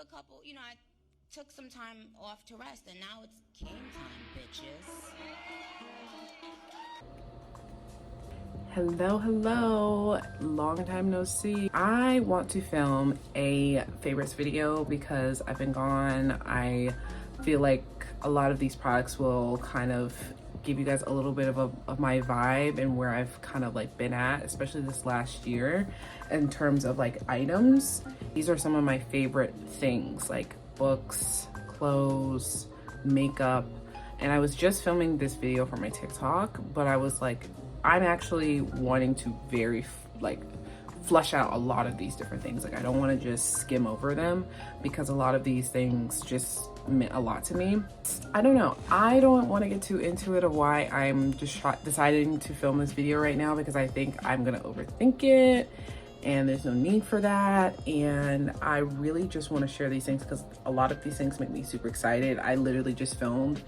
a couple, I took some time off to rest, and now it's game time, bitches. Hello, long time no see. I want to film a favorites video because I've been gone. I feel like a lot of these products will kind of give you guys a little bit of my vibe and where I've kind of like been at, especially this last year in terms of like items. These are some of my favorite things, like books, clothes, makeup. And I was just filming this video for my TikTok, but I was like, I'm actually wanting to flush out a lot of these different things. Like, I don't want to just skim over them because a lot of these things just meant a lot to me. I don't know. I don't want to get too into it of why I'm just deciding to film this video right now, because I think I'm going to overthink it and there's no need for that. And I really just want to share these things because a lot of these things make me super excited. I literally just filmed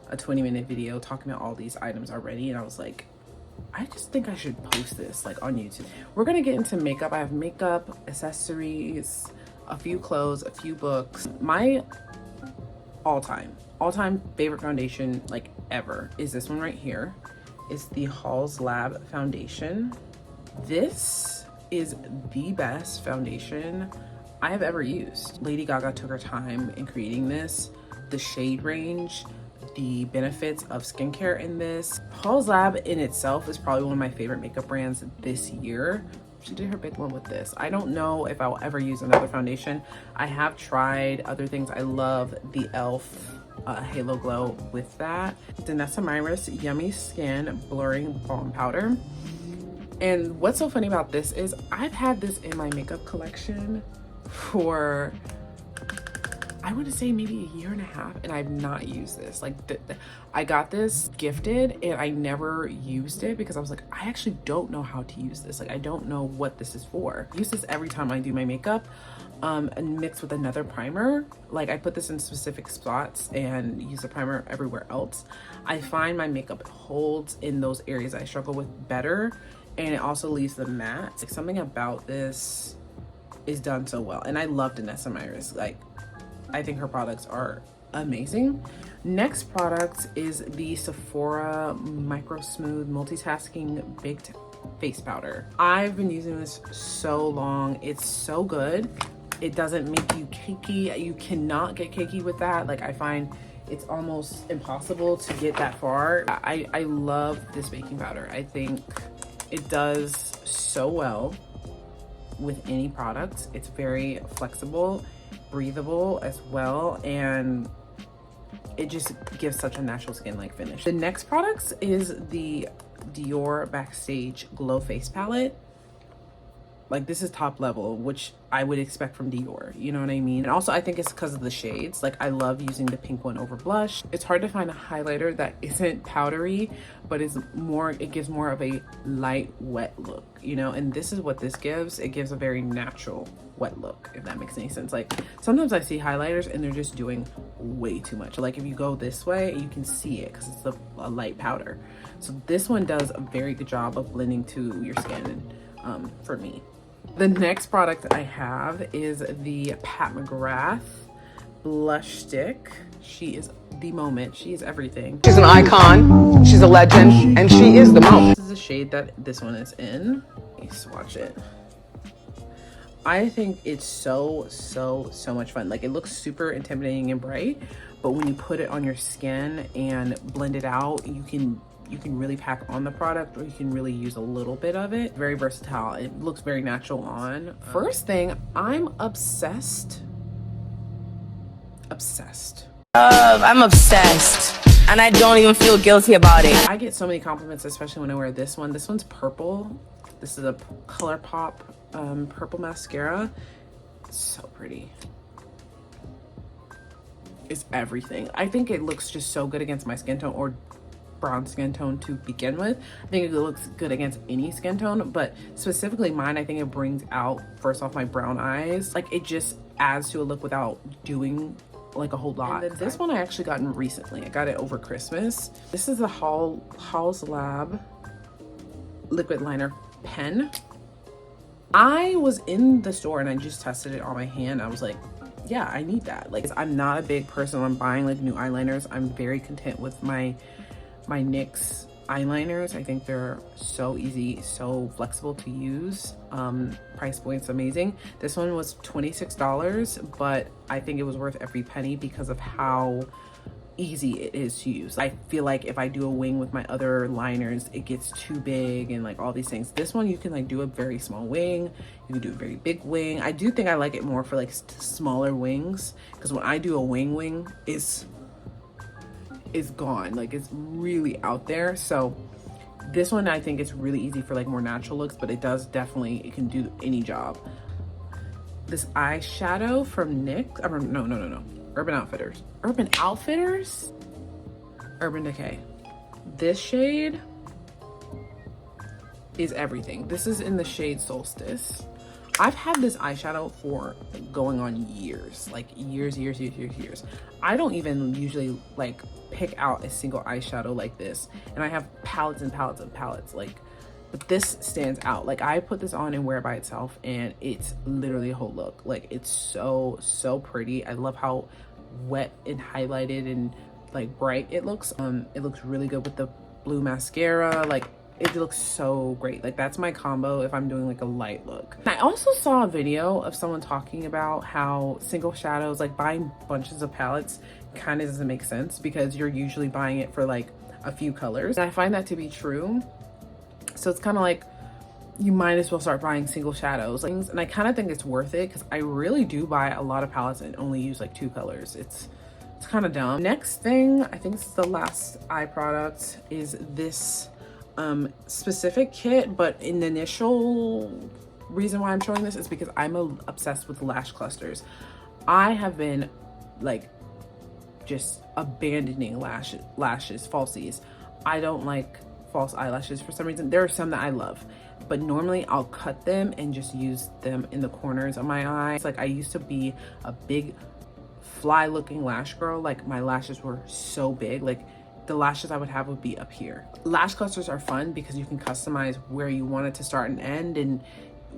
a 20-minute video talking about all these items already, and I was like, I just think I should post this like on YouTube. We're gonna get into makeup. I have makeup, accessories, a few clothes, a few books. My all-time favorite foundation like ever is this one right here. It's the Halls Lab foundation. This is the best foundation I have ever used. Lady Gaga took her time in creating this. The shade range, the benefits of skincare in this. Halls Lab in itself is probably one of my favorite makeup brands this year. She did her big one with this. I don't know if I'll ever use another foundation. I have tried other things. I love the e.l.f. Halo Glow with that. Danessa Myrus Yummy Skin Blurring Balm Powder. And what's so funny about this is I've had this in my makeup collection for, I want to say maybe a year and a half, and I've not used this. Like, I got this gifted and I never used it because I was like, I actually don't know how to use this. Like, I don't know what this is for. I use this every time I do my makeup, and mixed with another primer. Like, I put this in specific spots and use the primer everywhere else. I find my makeup holds in those areas I struggle with better, and it also leaves them matte. Like, something about this is done so well, and I love Danessa Myrus. Like, I think her products are amazing. Next product is the Sephora Micro Smooth Multitasking Baked Face Powder. I've been using this so long. It's so good. It doesn't make you cakey. You cannot get cakey with that. Like, I find it's almost impossible to get that far. I love this baking powder. I think it does so well with any product. It's very flexible, breathable as well, and it just gives such a natural skin-like finish. The next product is the Dior Backstage Glow Face Palette. Like, this is top level, which I would expect from Dior, you know what I mean? And also, I think it's because of the shades. Like, I love using the pink one over blush. It's hard to find a highlighter that isn't powdery, but it gives more of a light, wet look, you know? And this is what this gives. It gives a very natural, wet look, if that makes any sense. Like, sometimes I see highlighters and they're just doing way too much. Like, if you go this way, you can see it because it's a light powder. So this one does a very good job of blending to your skin, for me. The next product I have is the Pat McGrath blush stick. She is the moment. She is everything. She's an icon, she's a legend, and she is the moment. This is the shade that this one is in. Let me swatch it. I think it's so much fun. Like, it looks super intimidating and bright, but when you put it on your skin and blend it out, you can really pack on the product, or you can really use a little bit of it. Very versatile. It looks very natural on. First thing, I'm obsessed. I'm obsessed, and I don't even feel guilty about it. I get so many compliments, especially when I wear this one. This one's purple. This is a ColourPop purple mascara. It's so pretty. It's everything. I think it looks just so good against my skin tone, or brown skin tone to begin with. I think it looks good against any skin tone, but specifically mine, I think it brings out, first off, my brown eyes. Like, it just adds to a look without doing like a whole lot. And then this one I actually gotten recently. I got it over Christmas. This is the Halls Lab liquid liner pen. I was in the store and I just tested it on my hand. I was like, yeah, I need that. Like, I'm not a big person when I'm buying like new eyeliners. I'm very content with my NYX eyeliners. I think they're so easy, so flexible to use. Price point's amazing. This one was $26, but I think it was worth every penny because of how easy it is to use. I feel like if I do a wing with my other liners, it gets too big and like all these things. This one, you can like do a very small wing, you can do a very big wing. I do think I like it more for like smaller wings, because when I do a wing is gone, like it's really out there. So this one I think is really easy for like more natural looks, but it can do any job. This eyeshadow from NYX, no, Urban Outfitters, Urban Decay. This shade is everything. This is in the shade Solstice. I've had this eyeshadow for going on years, like years. I don't even usually like pick out a single eyeshadow like this, and I have palettes and palettes and palettes, like, but this stands out. Like, I put this on and wear it by itself and it's literally a whole look. Like, it's so pretty. I love how wet and highlighted and like bright it looks. It looks really good with the blue mascara. Like, it looks so great. Like, that's my combo if I'm doing like a light look. I also saw a video of someone talking about how single shadows, like buying bunches of palettes kind of doesn't make sense because you're usually buying it for like a few colors. And I find that to be true. So it's kind of like you might as well start buying single shadows, and I kind of think it's worth it because I really do buy a lot of palettes and only use like 2 colors. It's kind of dumb. Next thing, I think this is the last eye product, is this specific kit, but in the initial reason why I'm showing this is because I'm obsessed with lash clusters. I have been like just abandoning lashes, falsies. I don't like false eyelashes for some reason. There are some that I love, but normally I'll cut them and just use them in the corners of my eyes. Like, I used to be a big fly looking lash girl. Like, my lashes were so big, like the lashes I would have would be up here. Lash clusters are fun because you can customize where you want it to start and end, and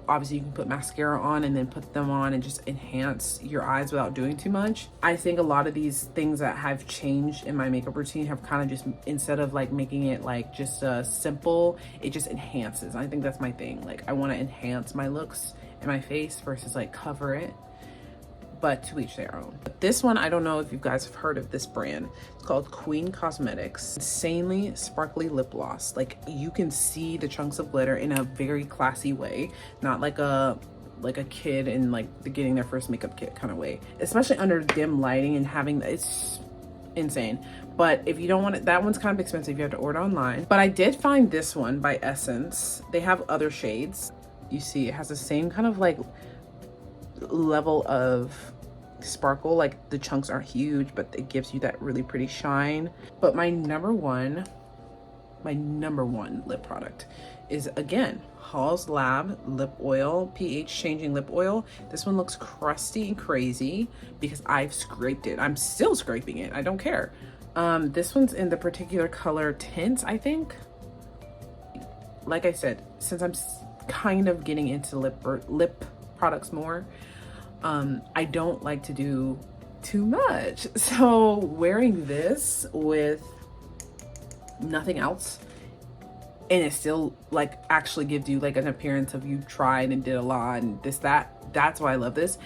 obviously you can put mascara on and then put them on and just enhance your eyes without doing too much. I think a lot of these things that have changed in my makeup routine have kind of just, instead of like making it like just simple, it just enhances. I think that's my thing. Like, I want to enhance my looks and my face versus like cover it, but to each their own. But this one, I don't know if you guys have heard of this brand. It's called Queen Cosmetics. Insanely sparkly lip gloss. Like, you can see the chunks of glitter in a very classy way, not like a kid in like getting their first makeup kit kind of way, especially under dim lighting and having, it's insane. But if you don't want it, that one's kind of expensive. You have to order online. But I did find this one by Essence. They have other shades. You see it has the same kind of like level of sparkle. Like, the chunks aren't huge, but it gives you that really pretty shine. But my number one lip product is, again, Halls Lab lip oil, pH changing lip oil. This one looks crusty and crazy because I've scraped it. I'm still scraping it. I don't care. This one's in the particular color Tints, I think. Like I said, since I'm kind of getting into lip products more, I don't like to do too much. So wearing this with nothing else, and it still like actually gives you like an appearance of you tried and did a lot and that's why I love this.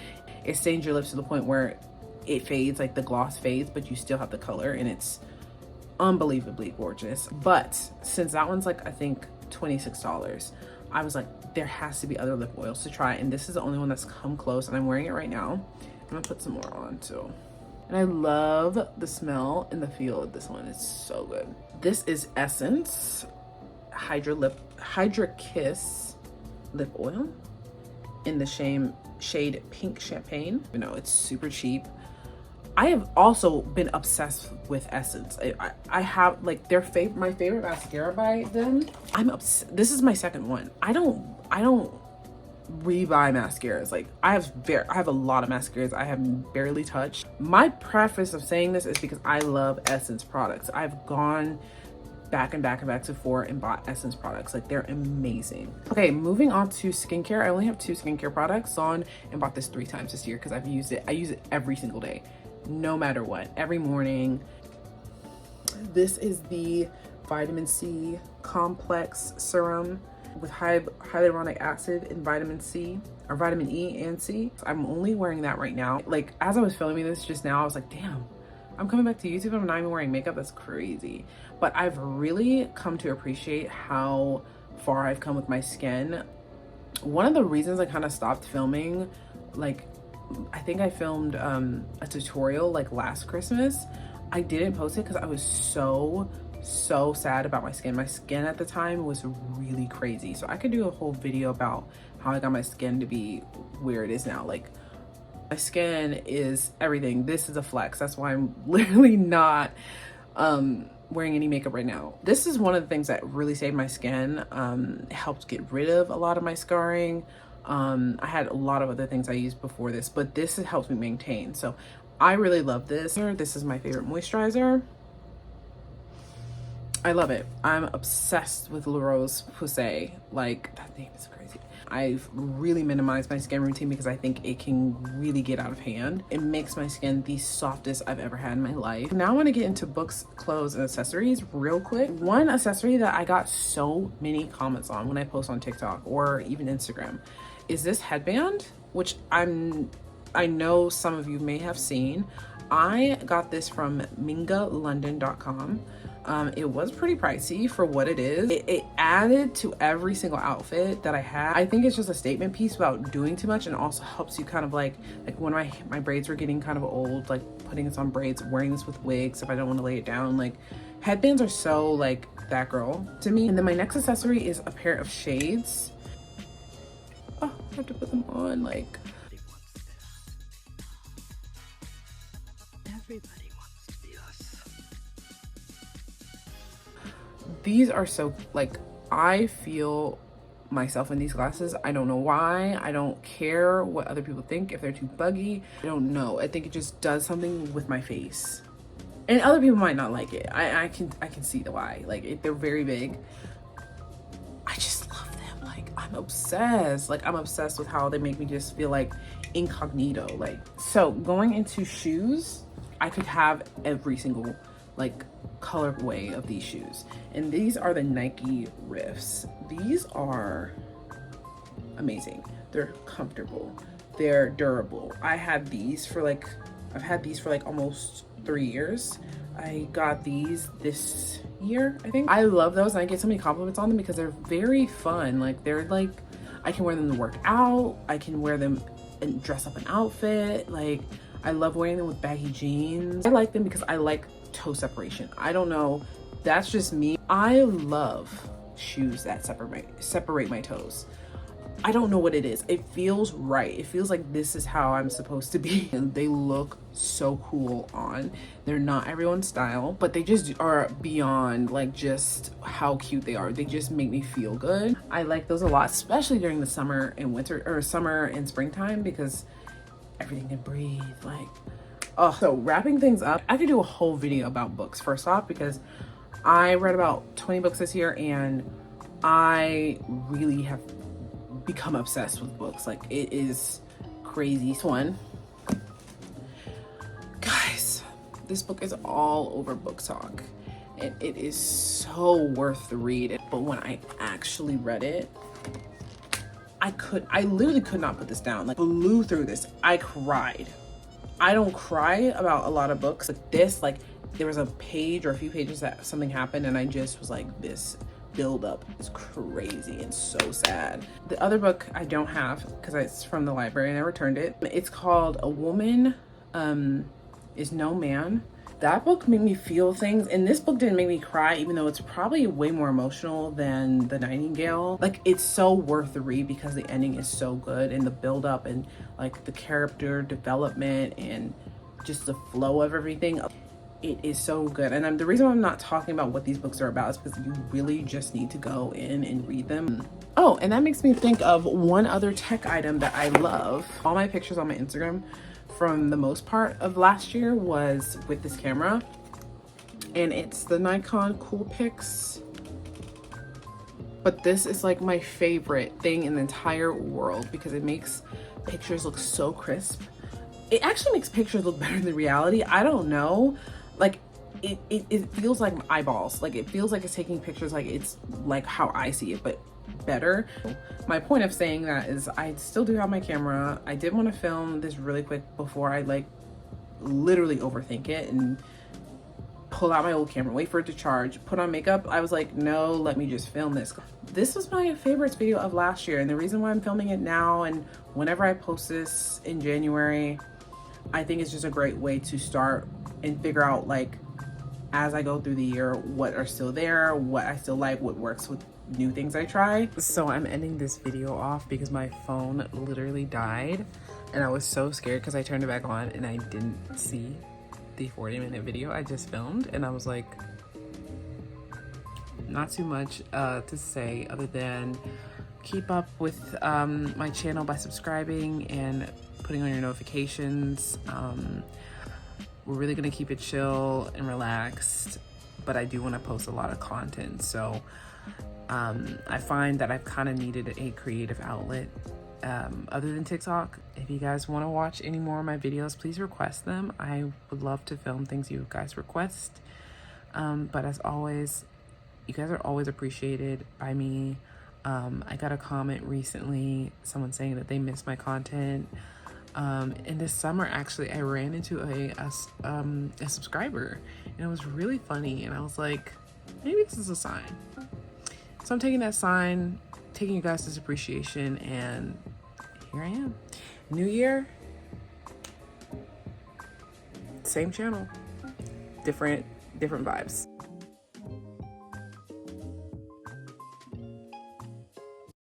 It stains your lips to the point where it fades, like the gloss fades, but you still have the color, and it's unbelievably gorgeous. But since that one's like, I think $26, I was like, there has to be other lip oils to try, and this is the only one that's come close, and I'm wearing it right now. I'm gonna put some more on too. And I love the smell and the feel of this one. It's so good. This is Essence Hydra Kiss lip oil in the shade Pink Champagne. You know, it's super cheap. I have also been obsessed with Essence. I have like my favorite mascara by them. This is my second one. I don't rebuy mascaras. Like, I have a lot of mascaras I have barely touched. My preface of saying this is because I love Essence products. I've gone back and back and back to Sephora and bought Essence products. Like, they're amazing. Okay, moving on to skincare. I only have 2 skincare products on and bought this 3 times this year because I've used it. I use it every single day, no matter what, every morning. This is the vitamin C complex serum with hyaluronic acid and vitamin C, or vitamin E and C. I'm only wearing that right now. Like, as I was filming this just now, I was like, damn, I'm coming back to YouTube and I'm not even wearing makeup. That's crazy. But I've really come to appreciate how far I've come with my skin. One of the reasons I kind of stopped filming, like, I think I filmed a tutorial like last Christmas. I didn't post it because I was so sad about my skin. My skin at the time was really crazy. So I could do a whole video about how I got my skin to be where it is now. Like, my skin is everything. This is a flex. That's why I'm literally not wearing any makeup right now. This is one of the things that really saved my skin. It helped get rid of a lot of my scarring. I had a lot of other things I used before this, but this has helped me maintain. So I really love this. This is my favorite moisturizer. I love it. I'm obsessed with La Roche-Posay. Like, that name is crazy. I've really minimized my skin routine because I think it can really get out of hand. It makes my skin the softest I've ever had in my life. Now I want to get into books, clothes, and accessories real quick. One accessory that I got so many comments on when I post on TikTok or even Instagram is this headband, which I know some of you may have seen. I got this from mingalondon.com. It was pretty pricey for what it is. It added to every single outfit that I had. I think it's just a statement piece without doing too much, and also helps you kind of like when my braids were getting kind of old, like putting this on braids, wearing this with wigs if I don't want to lay it down. Like, headbands are so like that girl to me. And then my next accessory is a pair of shades. Oh, I have to put them on. Like, everybody wants to be us. These are so, like, I feel myself in these glasses. I don't know why. I don't care what other people think, if they're too buggy. I don't know. I think it just does something with my face. And other people might not like it. I can see the why. Like, they're very big. I just love them. Like, I'm obsessed. Like, I'm obsessed with how they make me just feel like incognito. Like, so going into shoes, I could have every single like colorway of these shoes, and these are the Nike Riffs. These are amazing. They're comfortable, they're durable. I've had these for like almost 3 years. I got these this year, I think. I love those, and I get so many compliments on them because they're very fun. Like, they're like, I can wear them to work out, I can wear them and dress up an outfit. Like, I love wearing them with baggy jeans. I like them because I like toe separation. I don't know, that's just me. I love shoes that separate my toes. I don't know what it is. It feels right. It feels like this is how I'm supposed to be. And they look so cool on. They're not everyone's style, but they just are beyond like just how cute they are. They just make me feel good. I like those a lot, especially during the summer and winter, or summer and springtime, because everything can breathe. Like, oh, so wrapping things up, I could do a whole video about books first off, because I read about 20 books this year and I really have become obsessed with books. Like, it is crazy. This one, guys, this book is all over Book Talk and it is so worth the read. But when I actually read it, I literally could not put this down. Like, blew through this. I cried. I don't cry about a lot of books like this. Like, there was a page or a few pages that something happened and I just was like, this build up is crazy and so sad. The other book I don't have because it's from the library and I returned it. It's called A Woman Is No Man. That book made me feel things, and this book didn't make me cry, even though it's probably way more emotional than The Nightingale. Like, it's so worth the read because the ending is so good, and the build up and like the character development and just the flow of everything. It is so good. And the reason why I'm not talking about what these books are about is because you really just need to go in and read them. Oh, and that makes me think of one other tech item that I love. All my pictures on my Instagram from the most part of last year was with this camera. and it's the Nikon Coolpix. But this is like my favorite thing in the entire world because it makes pictures look so crisp. It actually makes pictures look better than reality. I don't know. Like it feels like eyeballs. Like it feels like it's taking pictures like it's like how I see it, but better. My point of saying that is I still do have my camera. I did want to film this really quick before I like literally overthink it and pull out my old camera, wait for it to charge, put on makeup. I was like, no, let me just film this. This was my favorites video of last year, and the reason why I'm filming it now and whenever I post this in January, I think it's just a great way to start and figure out, like, as I go through the year, what are still there, what I still like, what works with new things I try. So I'm ending this video off because my phone literally died and I was so scared because I turned it back on and I didn't see the 40-minute video I just filmed, and I was like, not too much to say other than keep up with my channel by subscribing and putting on your notifications. We're really gonna keep it chill and relaxed, but I do want to post a lot of content. So I find that I've kind of needed a creative outlet other than TikTok. If you guys want to watch any more of my videos, please request them. I would love to film things you guys request. But as always, you guys are always appreciated by me. I got a comment recently, someone saying that they missed my content. And this summer, actually, I ran into a subscriber, and it was really funny. And I was like, maybe this is a sign. So I'm taking that sign, taking you guys' appreciation, and here I am. New year, same channel, different vibes.